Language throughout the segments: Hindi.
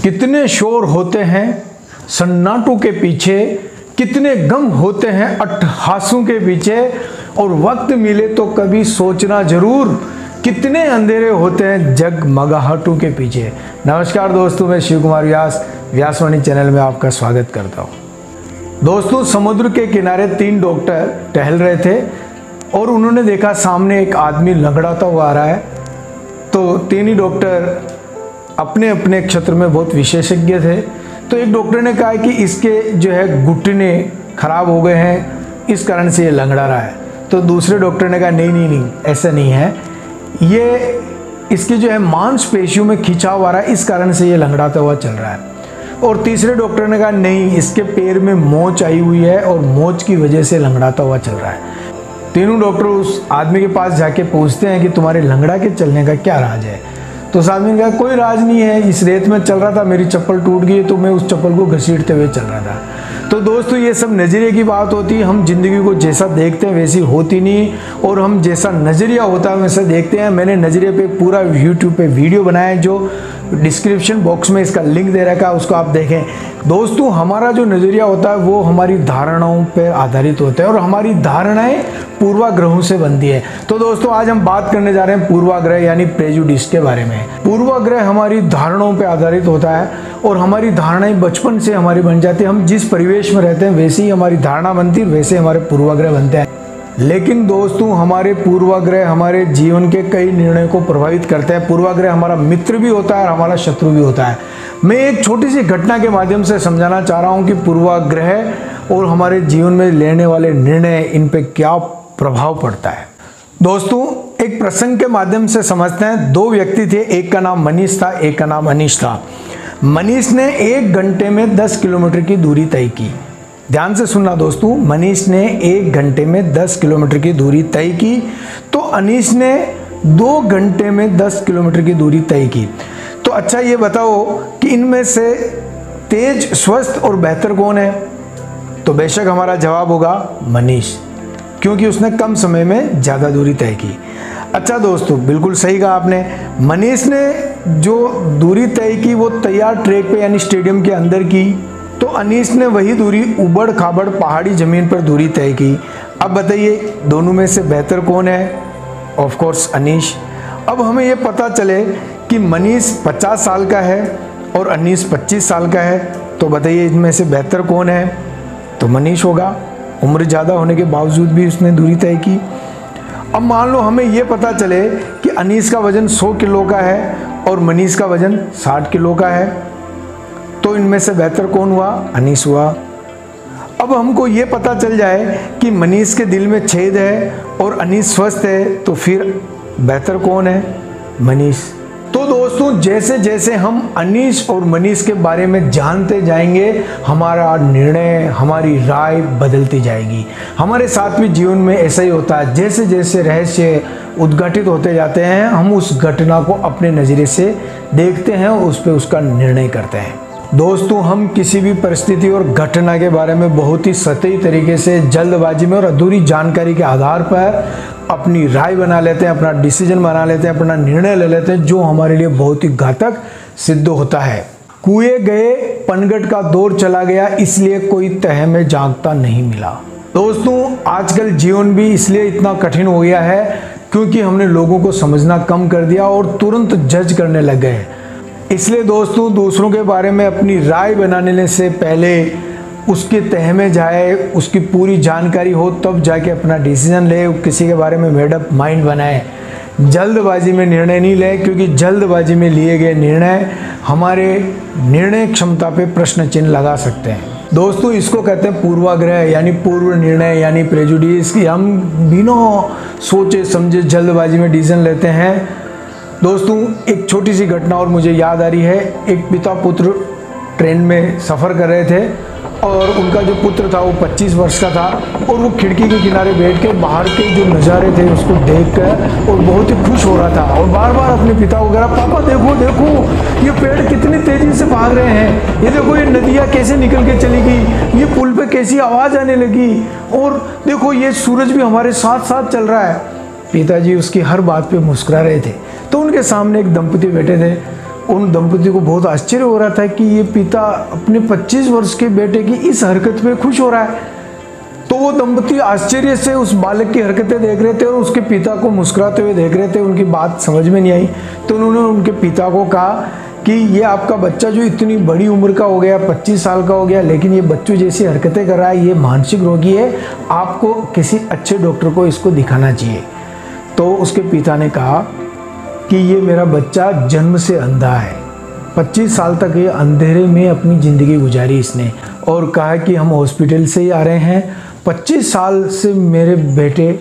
कितने शोर होते हैं सन्नाटों के पीछे, कितने गम होते हैं अट्टहासों के पीछे, और वक्त मिले तो कभी सोचना जरूर कितने अंधेरे होते हैं जगमगाहटों के पीछे। नमस्कार दोस्तों, मैं शिव कुमार व्यास व्यासवाणी चैनल में आपका स्वागत करता हूँ। दोस्तों, समुद्र के किनारे 3 डॉक्टर टहल रहे थे और उन्होंने देखा सामने एक आदमी लंगड़ाता हुआ आ रहा है। तो 3 ही डॉक्टर अपने अपने क्षेत्र में बहुत विशेषज्ञ थे। तो एक डॉक्टर ने कहा कि इसके जो है घुटने खराब हो गए हैं, इस कारण से ये लंगड़ा रहा है। तो दूसरे डॉक्टर ने कहा नहीं, ऐसा नहीं है, ये इसकी जो है मांसपेशियों में खिंचाव आ रहा है, इस कारण से ये लंगड़ाता हुआ चल रहा है। और तीसरे डॉक्टर ने कहा नहीं, इसके पैर में मोच आई हुई है और मोच की वजह से लंगड़ाता हुआ चल रहा है। तीनों डॉक्टर उस आदमी के पास जाके पूछते हैं कि तुम्हारे लंगड़ा के चलने का क्या राज है। तो उस आदमी ने कहा कोई राज नहीं है, इस रेत में चल रहा था, मेरी चप्पल टूट गई तो मैं उस चप्पल को घसीटते हुए चल रहा था। तो दोस्तों, ये सब नज़रिए की बात होती है। हम जिंदगी को जैसा देखते हैं वैसी होती नहीं, और हम जैसा नज़रिया होता है वैसा देखते हैं। मैंने नज़रिए पे पूरा यूट्यूब पे वीडियो बनाया है, जो डिस्क्रिप्शन बॉक्स में इसका लिंक दे रखा है, उसको आप देखें। दोस्तों, हमारा जो नज़रिया होता है वो हमारी धारणाओं पर आधारित होता है, और हमारी धारणाएं पूर्वाग्रहों से बनती है। तो दोस्तों, आज हम बात करने जा रहे हैं पूर्वाग्रह यानी प्रेजुडिस के बारे में। पूर्वाग्रह हमारी धारणाओं पर आधारित होता है, और हमारी धारणाएं बचपन से हमारी बन जाती है। हम जिस परिवेश में रहते हैं वैसे ही हमारी धारणा बनती है, वैसे हमारे पूर्वाग्रह बनते हैं। लेकिन दोस्तों, हमारे पूर्वाग्रह हमारे जीवन के कई निर्णय को प्रभावित करते हैं। पूर्वाग्रह हमारा मित्र भी होता है और हमारा शत्रु भी होता है। मैं एक छोटी सी घटना के माध्यम से समझाना चाह रहा हूँ कि पूर्वाग्रह और हमारे जीवन में लेने वाले निर्णय, इन पे क्या प्रभाव पड़ता है। दोस्तों, एक प्रसंग के माध्यम से समझते हैं। 2 व्यक्ति थे, एक का नाम मनीष था, एक का नाम अनीश था। मनीष ने 1 घंटे में 10 किलोमीटर की दूरी तय की। ध्यान से सुनना दोस्तों, मनीष ने 1 घंटे में 10 किलोमीटर की दूरी तय की, तो अनीश ने 2 घंटे में 10 किलोमीटर की दूरी तय की। तो अच्छा, ये बताओ कि इनमें से तेज, स्वस्थ और बेहतर कौन है? तो बेशक हमारा जवाब होगा मनीष, क्योंकि उसने कम समय में ज़्यादा दूरी तय की। अच्छा दोस्तों, बिल्कुल सही कहा आपने। मनीष ने जो दूरी तय की वो तैयार ट्रैक पे यानी स्टेडियम के अंदर की, तो अनीश ने वही दूरी उबड़ खाबड़ पहाड़ी ज़मीन पर दूरी तय की। अब बताइए, दोनों में से बेहतर कौन है? Of course Anish. अब हमें ये पता चले कि मनीष 50 साल का है और अनीश 25 साल का है, तो बताइए इनमें से बेहतर कौन है? तो मनीष होगा। उम्र ज़्यादा होने के बावजूद भी उसने दूरी तय की। अब मान लो हमें ये पता चले कि अनीश का वजन 100 किलो का है और मनीष का वजन 60 किलो का है, तो इनमें से बेहतर कौन हुआ? अनीश हुआ। अब हमको ये पता चल जाए कि मनीष के दिल में छेद है और अनीश स्वस्थ है, तो फिर बेहतर कौन है? मनीष। तो दोस्तों, जैसे जैसे हम अनीश और मनीष के बारे में जानते जाएंगे, हमारा निर्णय, हमारी राय बदलती जाएगी। हमारे साथ भी जीवन में ऐसा ही होता है। जैसे जैसे रहस्य उद्घाटित होते जाते हैं, हम उस घटना को अपने नज़रिए से देखते हैं और उस पर उसका निर्णय करते हैं। दोस्तों, हम किसी भी परिस्थिति और घटना के बारे में बहुत ही सतही तरीके से, जल्दबाजी में और अधूरी जानकारी के आधार पर अपनी राय बना लेते हैं, अपना डिसीजन बना लेते हैं, अपना निर्णय ले लेते हैं, जो हमारे लिए बहुत ही घातक सिद्ध होता है। कुएं गए, पनघट का दौर चला गया, इसलिए कोई तह में जागता नहीं मिला। दोस्तों, आजकल जीवन भी इसलिए इतना कठिन हो गया है क्योंकि हमने लोगों को समझना कम कर दिया और तुरंत जज करने लग गए। इसलिए दोस्तों, दूसरों के बारे में अपनी राय बनाने से पहले उसके तह में जाए, उसकी पूरी जानकारी हो, तब जाके अपना डिसीजन ले। किसी के बारे में मेड अप माइंड बनाए। जल्दबाजी में निर्णय नहीं ले, क्योंकि जल्दबाजी में लिए गए निर्णय हमारे निर्णय क्षमता पे प्रश्न चिन्ह लगा सकते हैं। दोस्तों, इसको कहते हैं पूर्वाग्रह यानी पूर्व निर्णय यानी प्रेजुडिस, कि हम बिना सोचे समझे जल्दबाजी में डिसीजन लेते हैं। दोस्तों, एक छोटी सी घटना और मुझे याद आ रही है। एक पिता पुत्र ट्रेन में सफ़र कर रहे थे और उनका जो पुत्र था वो 25 वर्ष का था, और वो खिड़की के किनारे बैठ के बाहर के जो नज़ारे थे उसको देखकर और बहुत ही खुश हो रहा था, और बार बार अपने पिता को कह रहा, पापा देखो देखो, ये पेड़ कितनी तेज़ी से भाग रहे हैं, ये देखो ये नदियाँ कैसे निकल के चली गई, ये पुल पे कैसी आवाज़ आने लगी, और देखो ये सूरज भी हमारे साथ साथ चल रहा है। पिताजी उसकी हर बात पे मुस्कुरा रहे थे। तो उनके सामने एक दंपति बैठे थे, उन दंपति को बहुत आश्चर्य हो रहा था कि ये पिता अपने 25 वर्ष के बेटे की इस हरकत पे खुश हो रहा है। तो वो दंपति आश्चर्य से उस बालक की हरकतें देख रहे थे और उसके पिता को मुस्कुराते हुए देख रहे थे। उनकी बात समझ में नहीं आई, तो उन्होंने उनके पिता को कहा कि ये आपका बच्चा जो इतनी बड़ी उम्र का हो गया, 25 साल का हो गया, लेकिन ये बच्चों जैसी हरकतें कर रहा है, ये मानसिक रोगी है, आपको किसी अच्छे डॉक्टर को इसको दिखाना चाहिए। तो उसके पिता ने कहा कि ये मेरा बच्चा जन्म से अंधा है, 25 साल तक ये अंधेरे में अपनी ज़िंदगी गुजारी इसने, और कहा कि हम हॉस्पिटल से ही आ रहे हैं, 25 साल से मेरे बेटे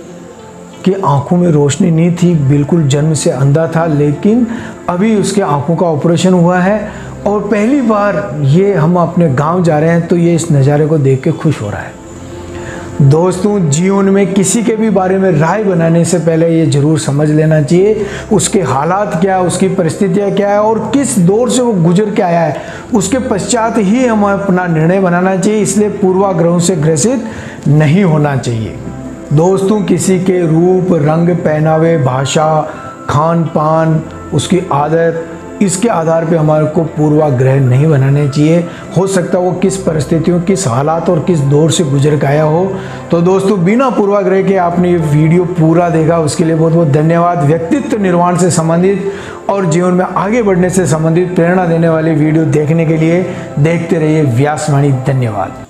की आंखों में रोशनी नहीं थी, बिल्कुल जन्म से अंधा था, लेकिन अभी उसके आंखों का ऑपरेशन हुआ है और पहली बार ये हम अपने गांव जा रहे हैं, तो ये इस नज़ारे को देख के खुश हो रहा है। दोस्तों, जीवन में किसी के भी बारे में राय बनाने से पहले ये जरूर समझ लेना चाहिए उसके हालात क्या है, उसकी परिस्थितियाँ क्या है और किस दौर से वो गुजर के आया है, उसके पश्चात ही हमें अपना निर्णय बनाना चाहिए। इसलिए पूर्वाग्रहों से ग्रसित नहीं होना चाहिए। दोस्तों, किसी के रूप, रंग, पहनावे, भाषा, खान पान, उसकी आदत, इसके आधार पे हमारे को पूर्वाग्रह नहीं बनाने चाहिए। हो सकता है वो किस परिस्थितियों, किस हालात और किस दौर से गुजर के आया हो। तो दोस्तों, बिना पूर्वाग्रह के आपने ये वीडियो पूरा देखा, उसके लिए बहुत बहुत धन्यवाद। व्यक्तित्व निर्माण से संबंधित और जीवन में आगे बढ़ने से संबंधित प्रेरणा देने वाली वीडियो देखने के लिए देखते रहिए व्यासवाणी। धन्यवाद।